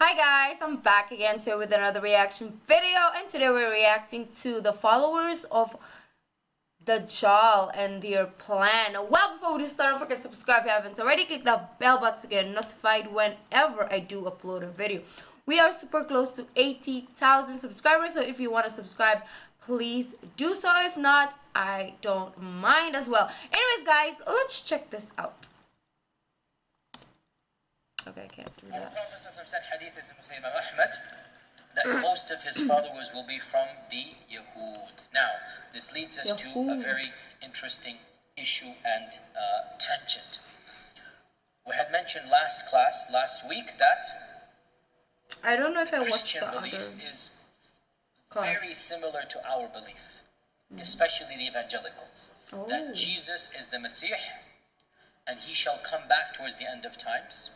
Hi guys, I'm back again today with another reaction video, and today we're reacting to the followers of DAJJAL and their plan. Well, before we start, don't forget to subscribe if you haven't already. Click the bell button to get notified whenever I do upload a video. We are super close to 80,000 subscribers, so if you want to subscribe, please do so. If not, I don't mind as well. Anyways guys, let's check this out. Okay, I can't do that. The Prophet said, Hadith is Muslim Ahmad, that most of his followers will be from the Yahud. Now, this leads us to a very interesting issue and tangent. We had mentioned last week, that I don't know if I watched Christian the belief other is class. very similar to our belief, especially the evangelicals. Oh. That Jesus is the Messiah, and he shall come back towards the end of times.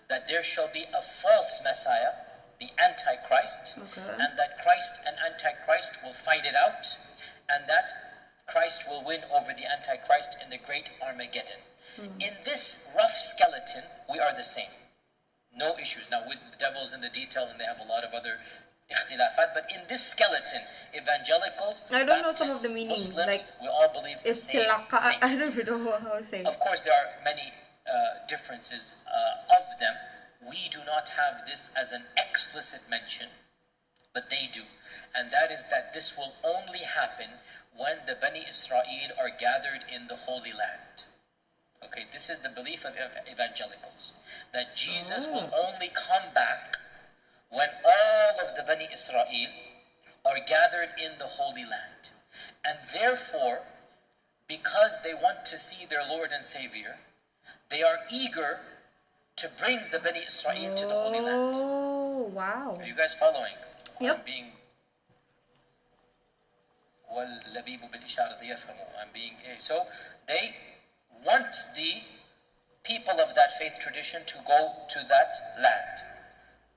That there shall be a false Messiah, the Antichrist, and that Christ and Antichrist will fight it out, and that Christ will win over the Antichrist in the great Armageddon. In this rough skeleton, we are the same. No issues. Now, with the devil's in the detail, and they have a lot of other ikhtilafat, but in this skeleton, evangelicals, I don't know Baptists, some of the meaning, Muslims, like we all believe the it's same tilaka. thing. I don't even know how to say it. Of course, there are many differences of them. We do not have this as an explicit mention, but they do. And that is that this will only happen when the Bani Israel are gathered in the Holy Land. Okay, this is the belief of evangelicals. That Jesus will only come back when all of the Bani Israel are gathered in the Holy Land. And therefore, because they want to see their Lord and Savior, they are eager to bring the Bani Israel to the Holy Land. Oh, wow. Are you guys following? Yep. So they want the people of that faith tradition to go to that land.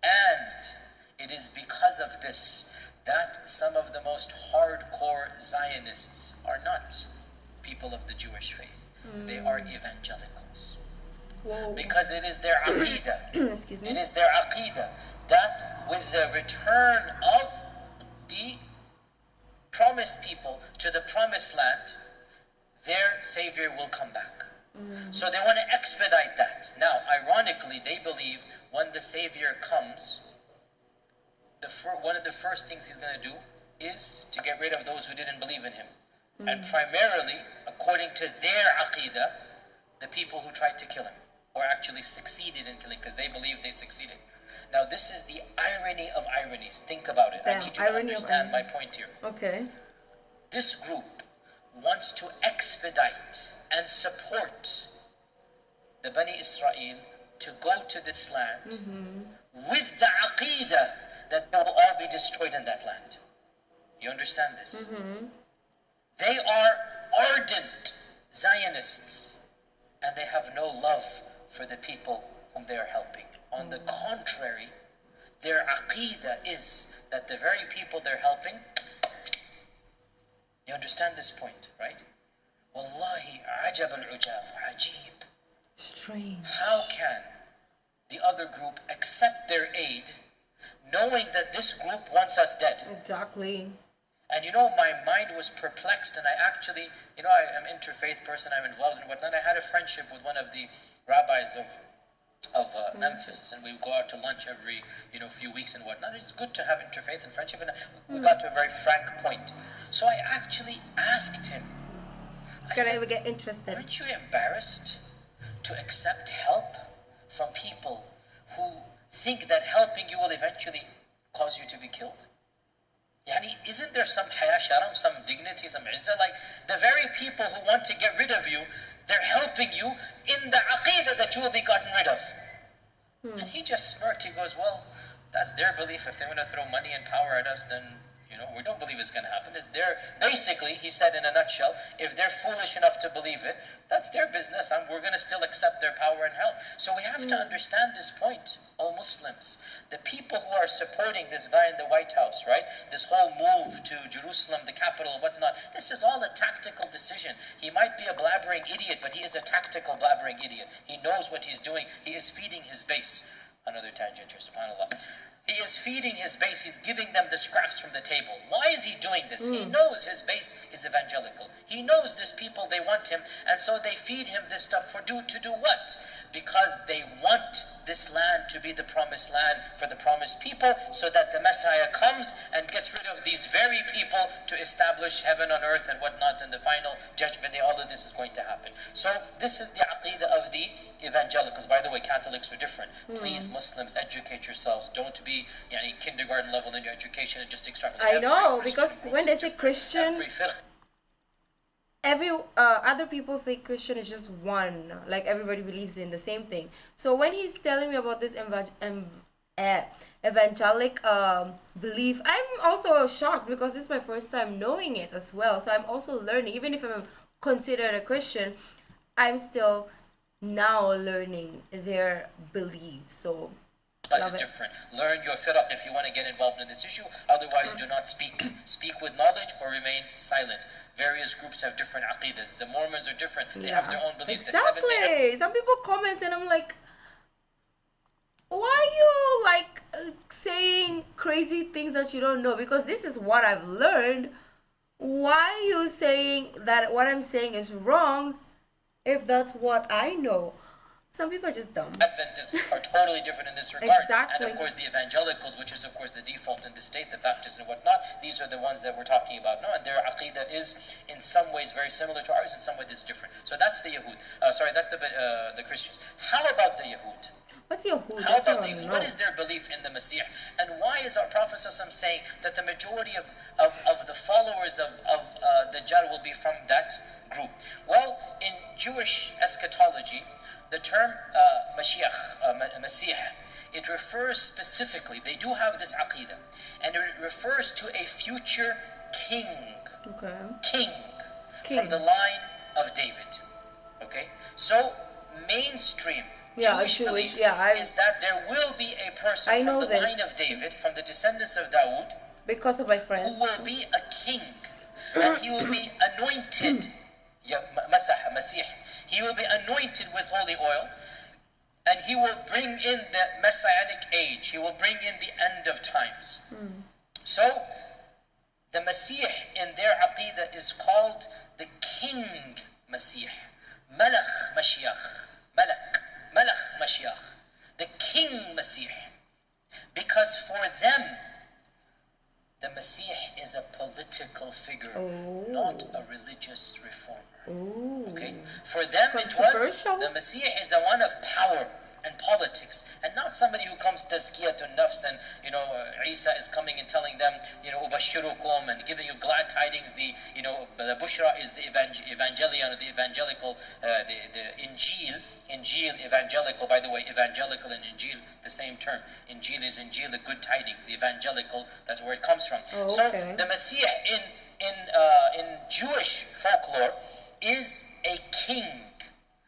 And it is because of this that some of the most hardcore Zionists are not people of the Jewish faith. They are evangelicals. Whoa. Because it is their aqidah. Excuse me. It is their aqidah that with the return of the promised people to the promised land, their Savior will come back. So they want to expedite that. Now, ironically, they believe when the Savior comes, one of the first things he's going to do is to get rid of those who didn't believe in him. And primarily, according to their aqidah, the people who tried to kill him, or actually succeeded in killing, because they believe they succeeded. Now, this is the irony of ironies. Think about it. I need you to understand my point here. Okay. This group wants to expedite and support the Bani Israel to go to this land with the aqidah that they will all be destroyed in that land. You understand this? They are ardent Zionists, and they have no love for the people whom they are helping. On the contrary, their aqidah is that the very people they're helping, you understand this point, right? Wallahi, ajab al-ujab, ajib. Strange. How can the other group accept their aid knowing that this group wants us dead? Exactly. And you know, my mind was perplexed, and I actually, you know, I am an interfaith person, I'm involved in whatnot. I had a friendship with one of the rabbis of Memphis, and we would go out to lunch every, few weeks and whatnot. It's good to have interfaith and friendship, and we got to a very frank point. So I actually asked him, I said, get interested. aren't you embarrassed to accept help from people who think that helping you will eventually cause you to be killed? Yani, isn't there some haya sharam, some dignity, some izzah? Like, the very people who want to get rid of you, they're helping you in the aqidah that you will be gotten rid of. And he just smirked. He goes, well, that's their belief. If they want to throw money and power at us, then, we don't believe it's going to happen. It's their, basically, he said in a nutshell, if they're foolish enough to believe it, that's their business, and we're going to still accept their power and help. So we have to understand this point, O Muslims. The people who are supporting this guy in the White House, right? This whole move to Jerusalem, the capital, whatnot, this is all a tactical decision. He might be a blabbering idiot, but he is a tactical blabbering idiot. He knows what he's doing. He is feeding his base. Another tangent here, subhanAllah. He is feeding his base, he's giving them the scraps from the table. Why is he doing this? He knows his base is evangelical. He knows these people, they want him, and so they feed him this stuff to do what? Because they want this land to be the promised land for the promised people, so that the Messiah comes and gets rid of these very people to establish heaven on earth and whatnot in the final judgment day. All of this is going to happen. So this is the aqidah of the evangelicals. By the way, Catholics are different. Please, Muslims, educate yourselves. Don't be kindergarten level in your education and just extrapolate. I know, because when they say Christian, every other people think Christian is just one, like everybody believes in the same thing. So when he's telling me about this evangelic belief, I'm also shocked because this is my first time knowing it as well. So I'm also learning. Even if I'm considered a Christian, I'm still now learning their beliefs. So is different. Learn your firaq if you want to get involved in this issue. Otherwise, do not speak. Speak with knowledge or remain silent. Various groups have different aqidas. The Mormons are different. They have their own beliefs. Exactly. Some people comment and I'm like, why are you like saying crazy things that you don't know? Because this is what I've learned. Why are you saying that what I'm saying is wrong if that's what I know? Some people are just dumb. Adventists are totally different in this regard. Exactly. And of course the evangelicals, which is of course the default in the state, the Baptists and whatnot, these are the ones that we're talking about now, and their aqidah is in some ways very similar to ours, in some ways it's different. So that's the Yahud. That's the Christians. How about the Yahud? What's Yahud? How about the Yahud? What is their belief in the Messiah? And why is our Prophet saying that the majority of the followers of DAJJAL will be from that group? Well, in Jewish eschatology, the term Masih, it refers specifically, they do have this aqidah, and it refers to a future king. Okay. King. From the line of David. Okay? So, mainstream Jewish belief is that there will be a person from the line of David, from the descendants of Dawood, because of my friends, who will be a king, and he will be anointed. Masih. He will be anointed with holy oil, and he will bring in the messianic age. He will bring in the end of times. So, the Masih in their aqidah is called the King Masih. Malach Mashiach. Malach Mashiach. The King Masih. Because for them, the Masih is a political figure, not a religious reformer. Okay? For them the Masih is a one of power and politics, and not somebody who comes tazkiyatun nafs and Isa is coming and telling them ubashirukum and giving you glad tidings. The bushra is the evangelion or the evangelical, the Injil evangelical. By the way, evangelical and Injil the same term. Injil is Injil, the good tidings. The evangelical, that's where it comes from. So the Masih in Jewish folklore is a king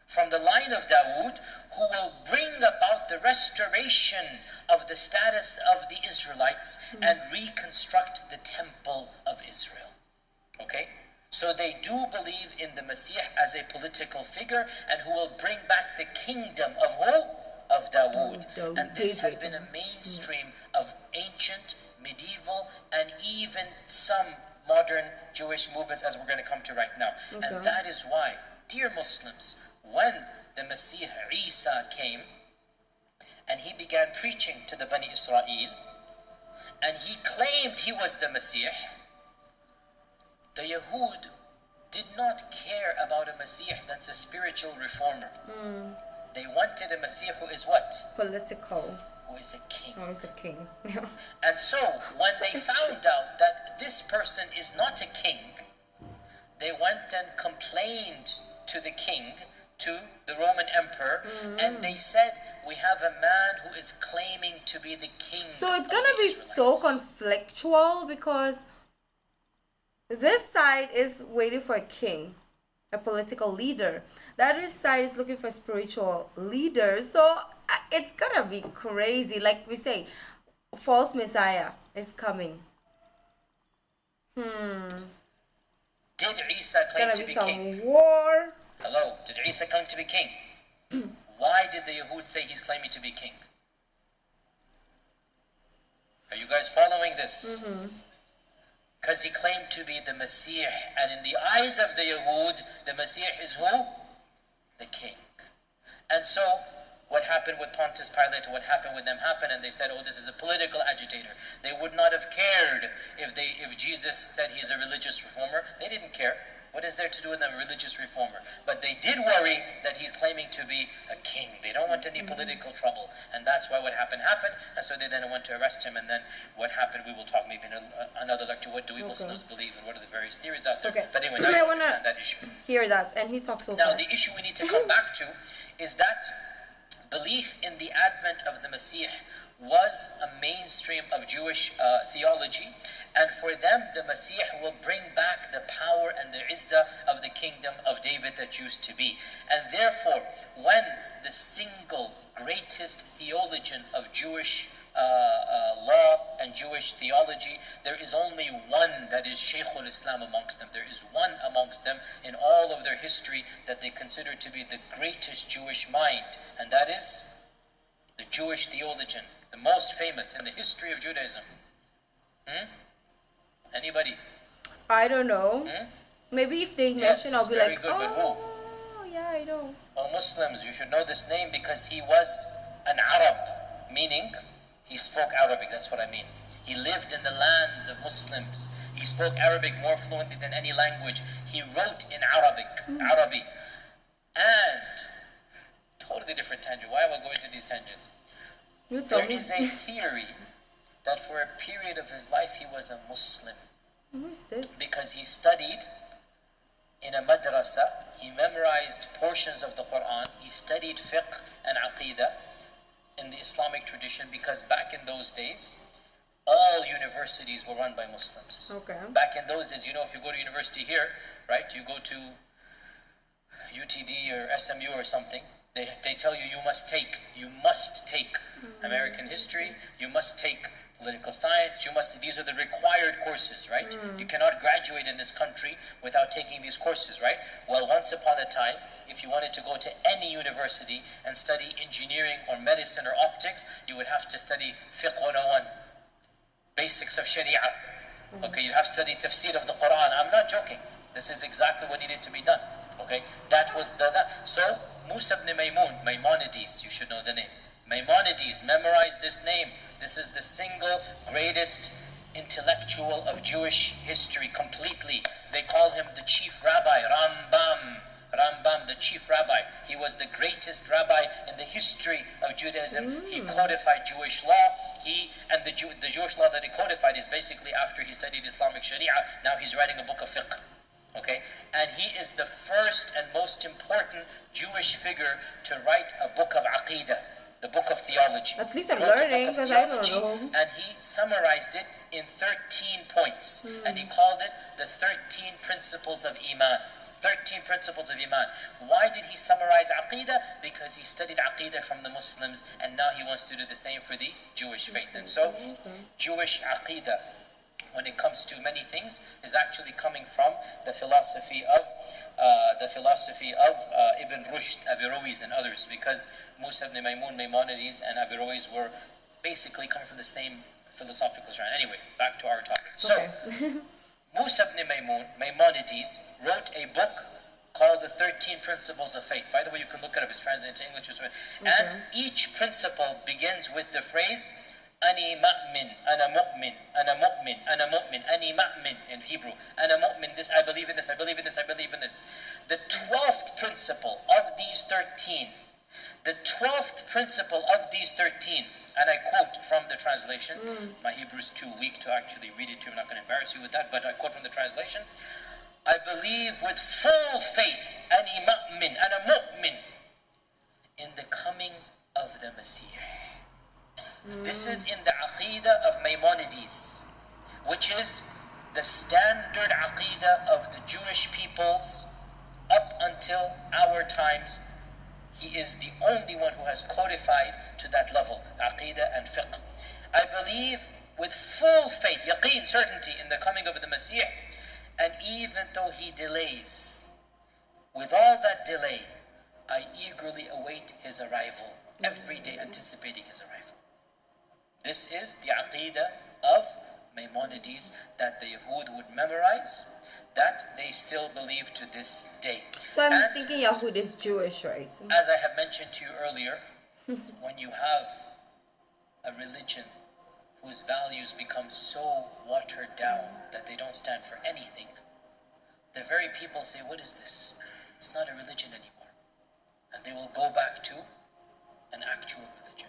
from the line of Dawood who will bring about the restoration of the status of the Israelites and reconstruct the temple of Israel. Okay? So they do believe in the Messiah as a political figure and who will bring back the kingdom of who? Of Dawood. And this has been a mainstream of ancient, medieval, and even some modern Jewish movements, as we're going to come to right now. And that is why, dear Muslims, when the Messiah Isa came and he began preaching to the Bani Israel and he claimed he was the Messiah, the Yahud did not care about a Messiah that's a spiritual reformer. They wanted a Messiah who is what? Political. Who is a king. Oh, he's a king. And so, when they found out that this person is not a king, they went and complained to the king, to the Roman emperor, and they said, we have a man who is claiming to be the king. So it's gonna be so conflictual because this side is waiting for a king, a political leader. The other side is looking for spiritual leaders. So it's gonna be crazy. Like we say, false Messiah is coming. Did Isa claim to be king? It's gonna be some war. Hello, did Isa claim to be king? Why did the Yahud say he's claiming to be king? guys following this? Because he claimed to be the Messiah. And in the eyes of the Yahud, the Messiah is who? The king. And so, what happened with Pontius Pilate, what happened with them happened, and they said, oh, this is a political agitator. They would not have cared if Jesus said he is a religious reformer. They didn't care. What is there to do with a religious reformer? But they did worry that he's claiming to be a king. They don't want any political trouble. And that's why what happened. And so they then went to arrest him. And then what happened, we will talk maybe in another lecture. What do we Muslims believe and what are the various theories out there? But anyway, now you understand that issue. Hear that. And he talks so Now, fast. the issue we need to come back to is that belief in the advent of the Messiah was a mainstream of Jewish theology, and for them the Messiah will bring back the power and the izzah of the kingdom of David that used to be. And therefore, when the single greatest theologian of Jewish law and Jewish theology, there is only one that is Shaykhul Islam amongst them. There is one amongst them in all of their history that they consider to be the greatest Jewish mind, and that is the Jewish theologian, the most famous in the history of Judaism. Anybody? I don't know. Maybe if they mention, I'll be very like, good, but who? oh, yeah, I know. Oh, Muslims, you should know this name because he was an Arab, meaning he spoke Arabic. That's what I mean. He lived in the lands of Muslims. He spoke Arabic more fluently than any language. He wrote in Arabic. And, totally different tangent. Why am I going to these tangents? You tell There me. is a theory that for a period of his life he was a Muslim. Who's this? Because he studied in a madrasa, he memorized portions of the Quran, he studied fiqh and aqidah in the Islamic tradition, because back in those days, all universities were run by Muslims. Okay. Back in those days, you know, if you go to university here, right, you go to UTD or SMU or something, they tell you must take American history, you must take political science, these are the required courses, right? You cannot graduate in this country without taking these courses, right? Well, once upon a time, if you wanted to go to any university and study engineering or medicine or optics, you would have to study fiqh 101, basics of Sharia. Okay, you have to study tafsir of the Quran. I'm not joking. This is exactly what needed to be done. Okay, that was so Musa ibn Maimonides, you should know the name. Maimonides, memorize this name. This is the single greatest intellectual of Jewish history completely. They call him the chief rabbi, Rambam, the chief rabbi. He was the greatest rabbi in the history of Judaism. He codified Jewish law. The Jewish law that he codified is basically after he studied Islamic Sharia. Now he's writing a book of fiqh. Okay, and he is the first and most important Jewish figure to write a book of aqidah, the book of theology. At least I'm learning, because I don't know. And he summarized it in 13 points, and he called it the 13 principles of Iman. 13 principles of Iman. Why did he summarize aqidah? Because he studied aqidah from the Muslims, and now he wants to do the same for the Jewish faith. And so, Jewish aqidah, when it comes to many things, is actually coming from the philosophy of Ibn Rushd, Averroes, and others, because Musa ibn Maimonides and Averroes were basically coming from the same philosophical strand. Anyway, back to our topic. So, Musa ibn Maimonides wrote a book called the 13 Principles of Faith. By the way, you can look it up. It's translated into English as well. And each principle begins with the phrase Ani ma'min, ana mu'min, ana mu'min, ana mu'min, ani ma'min in Hebrew. Ana mu'min, this, I believe in this, I believe in this, I believe in this. The 12th principle of these 13, the 12th principle of these 13, and I quote from the translation, my Hebrew is too weak to actually read it to you, I'm not going to embarrass you with that, but I quote from the translation, I believe with full faith, ani ma'min, ana mu'min, in the coming of the Messiah. This is in the aqidah of Maimonides, which is the standard aqidah of the Jewish peoples up until our times. He is the only one who has codified to that level, aqidah and fiqh. I believe with full faith, yaqeen, certainty in the coming of the Messiah, and even though he delays, with all that delay, I eagerly await his arrival, every day anticipating his arrival. This is the aqidah of Maimonides that the Yahud would memorize, that they still believe to this day. So I'm thinking Yahud is Jewish, right? As I have mentioned to you earlier, when you have a religion whose values become so watered down that they don't stand for anything, the very people say, what is this? It's not a religion anymore. And they will go back to an actual religion.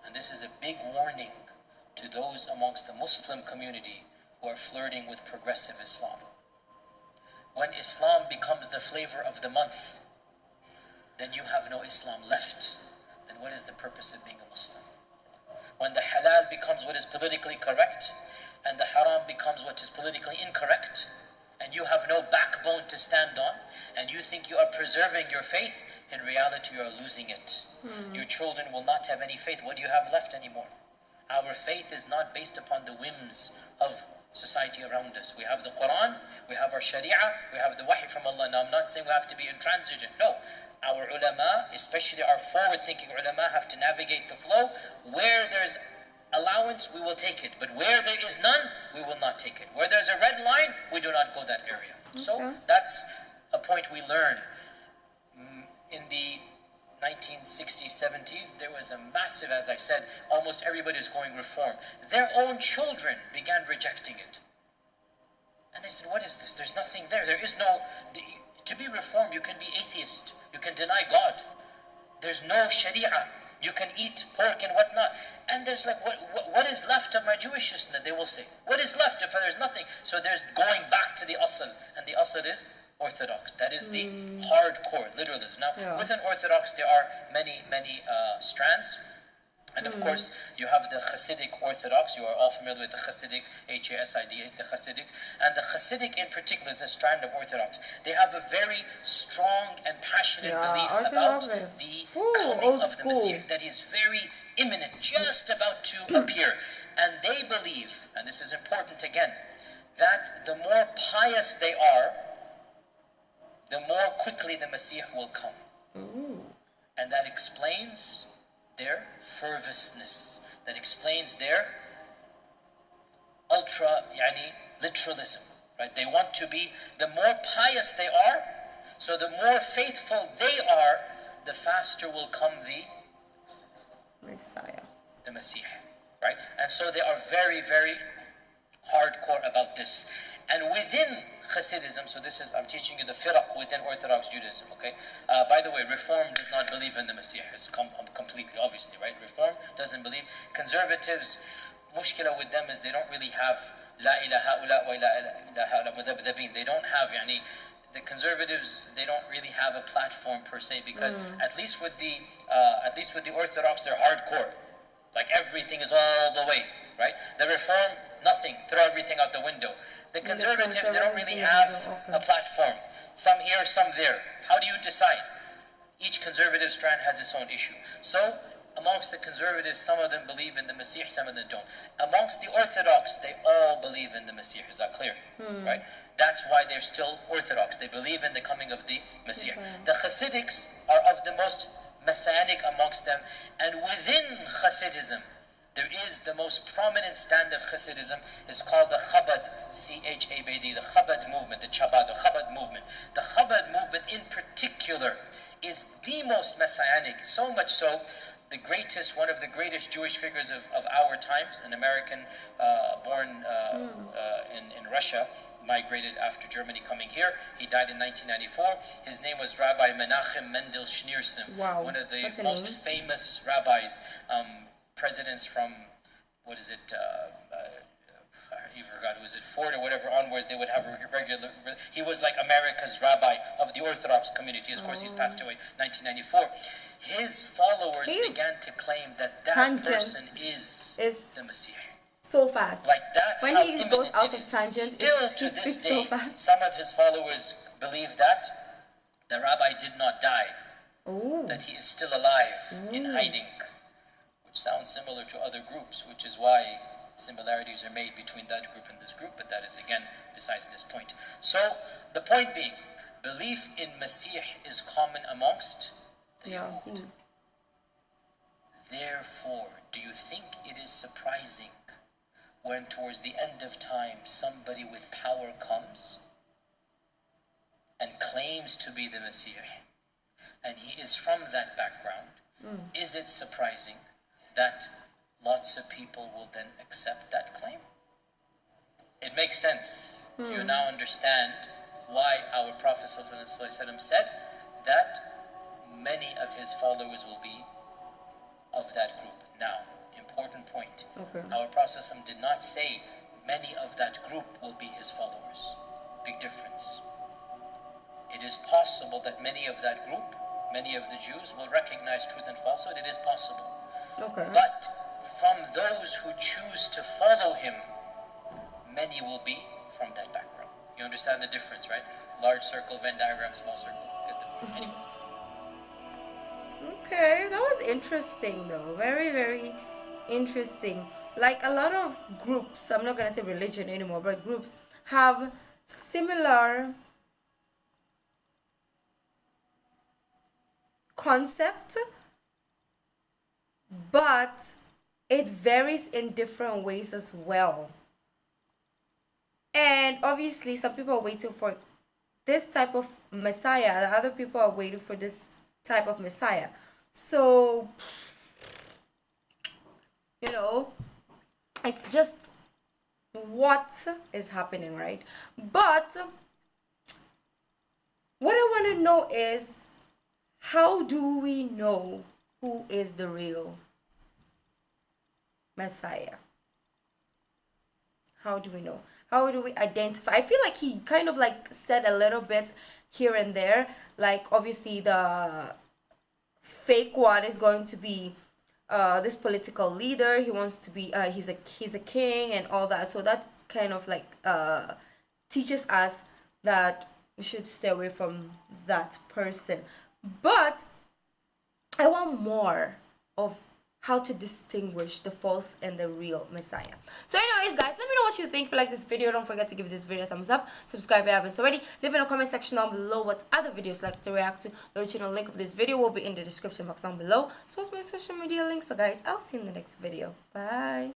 And this is a big warning to those amongst the Muslim community who are flirting with progressive Islam. When Islam becomes the flavor of the month, then you have no Islam left. Then what is the purpose of being a Muslim? When the halal becomes what is politically correct, and the haram becomes what is politically incorrect, and you have no backbone to stand on, and you think you are preserving your faith, in reality you are losing it. Your children will not have any faith. What do you have left anymore? Our faith is not based upon the whims of society around us. We have the Quran, we have our Sharia, we have the Wahy from Allah. Now I'm not saying we have to be intransigent. No. Our ulama, especially our forward-thinking ulama, have to navigate the flow. Where there's allowance, we will take it. But where there is none, we will not take it. Where there's a red line, we do not go that area. Okay. So that's a point we learn. In the 1960s, 70s, there was a massive, as I said, almost everybody's going reform. Their own children began rejecting it. And they said, what is this? There's nothing there. There is no... To be reformed, you can be atheist. You can deny God. There's no sharia. You can eat pork and whatnot. And there's like, what is left of my Jewishness? They will say, what is left if there's nothing? So there's going back to the asl. And the asl is Orthodox. That is the hardcore literalism. Now, within Orthodox, there are many strands. And of course, you have the Hasidic Orthodox. You are all familiar with the Hasidic, H-A-S-I-D-H, the Hasidic. And the Hasidic in particular is a strand of Orthodox. They have a very strong and passionate belief about the coming of the Messiah, that is very imminent, just about to appear. And they believe, and this is important again, that the more pious they are, the more quickly the Messiah will come. And that explains their fervousness. That explains their literalism. Right? They want to be, the more pious they are, so the more faithful they are, the faster will come the Messiah. The Messiah. Right? And so they are very, very hardcore about this. And within Hasidism, so this is, I'm teaching you the firaq within Orthodox Judaism, okay? By the way, Reform does not believe in the Messiah. It's completely, obviously, right? Reform doesn't believe. Conservatives, mushkila with them is they don't really have La ilaha ula wa la ilaha ula mudabdabin. They don't have, the conservatives, they don't really have a platform per se, because at least with the Orthodox, they're hardcore. Like everything is all the way, right? The Reform, nothing, throw everything out the window. The conservatives, they don't really have a platform. Some here, some there. How do you decide? Each conservative strand has its own issue. So, amongst the conservatives, some of them believe in the Messiah, some of them don't. Amongst the Orthodox, they all believe in the Messiah. Is that clear? Right? That's why they're still Orthodox. They believe in the coming of the Messiah. The Hasidics are of the most messianic amongst them. And within Hasidism, there is the most prominent stand of Hasidism is called the Chabad, C-H-A-B-D, the Chabad movement, the Chabad, the Chabad movement. The Chabad movement in particular is the most messianic, so much so, one of the greatest Jewish figures of our times, an American born in Russia, migrated after Germany coming here. He died in 1994. His name was Rabbi Menachem Mendel Schneerson, one of the most famous rabbis, presidents from, you forgot, was it Ford or whatever onwards, they would have a regular, he was like America's rabbi of the Orthodox community. Of course, he's passed away 1994. His followers began to claim that person is the Messiah. So fast. Like that's when how he goes out of tangent, still to this day, so fast. Some of his followers believe that the rabbi did not die, that he is still alive in hiding, which sounds similar to other groups, which is why similarities are made between that group and this group, but that is again besides this point. So the point being, belief in Messiah is common amongst the Yahud. Therefore, do you think it is surprising when towards the end of time somebody with power comes and claims to be the Messiah, and he is from that background? Is it surprising that lots of people will then accept that claim? It makes sense. You now understand why our Prophet ﷺ said that many of his followers will be of that group. Now, important point. Okay. Our Prophet ﷺ did not say many of that group will be his followers. Big difference. It is possible that many of that group, many of the Jews, will recognize truth and falsehood. It is possible. Okay. But from those who choose to follow him, many will be from that background. You understand the difference, right? Large circle, Venn diagram, small circle. Get the point. Anyway. Okay, that was interesting though. Very, very interesting. Like a lot of groups, I'm not gonna say religion anymore, but groups have similar concept, but it varies in different ways as well. And obviously some people are waiting for this type of Messiah, the other people are waiting for this type of Messiah. So, you know, it's just what is happening, right? But what I want to know is, how do we know who is the real Messiah? How do we know? How do we identify? I feel like he kind of like said a little bit here and there. Like obviously the fake one is going to be this political leader. He wants to be he's a king and all that. So that kind of like teaches us that we should stay away from that person. But I want more of how to distinguish the false and the real Messiah. So anyways guys, let me know what you think. If you like this video, don't forget to give this video a thumbs up, subscribe if you haven't already, leave in the comment section down below what other videos like to react to. The original link of this video will be in the description box down below, so what's my social media links. So guys, I'll see you in the next video. Bye.